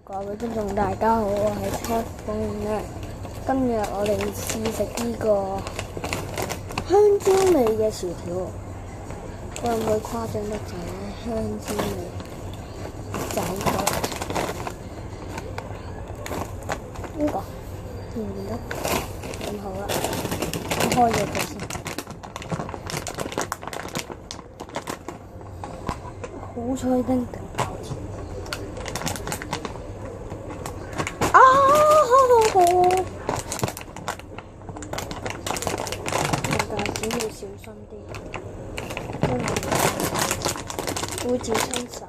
各位觀眾大家好，我係七風咧。今日我哋試食呢個香蕉味嘅薯條，會唔會誇張得滯咧？香蕉味就係呢個，見唔見到？咁好啦，開咗佢先。好彩叮叮。大家要小心啲，因為會照親手。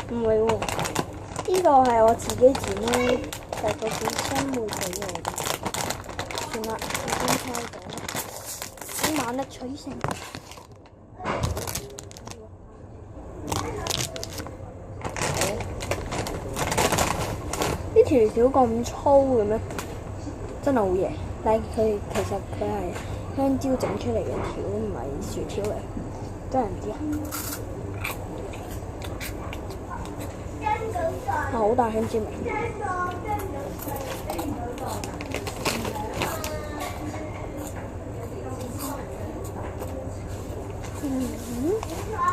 唔係喎，呢個係我自己剪咧，係個小新妹俾我嘅。算啦，已經猜到啦，先猛力取勝。呢條條咁粗嘅咩？真係好嘢，但係佢其實佢係香蕉整出嚟嘅條，唔係薯條嚟，真係唔知啊！好大香蕉味。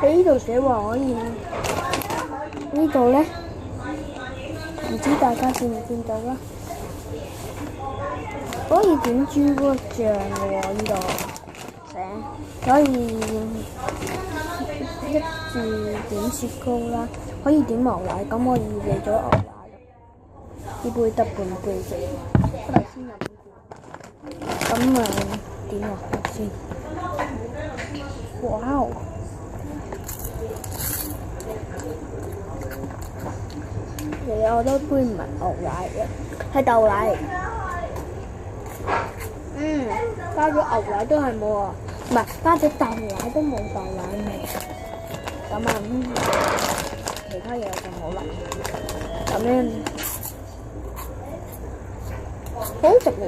佢呢度寫話可以，呢度咧唔知大家見唔見到啦？可以點朱古力醬嘅喎，呢度寫可以一住點雪糕啦，可以點牛奶，咁我預備咗牛奶啦，呢杯得半杯啫，我頭先飲過。咁點落去先？哇！其實我覺得杯唔係牛奶嘅，係豆奶。加咗牛奶都係冇啊，唔係加咗豆奶都冇豆奶味。咁其他嘢就好啦。咁樣好食喎。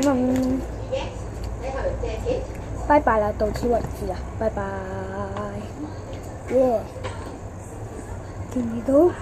咁拜拜啦，到此為止啊，拜拜。耶！見唔見到？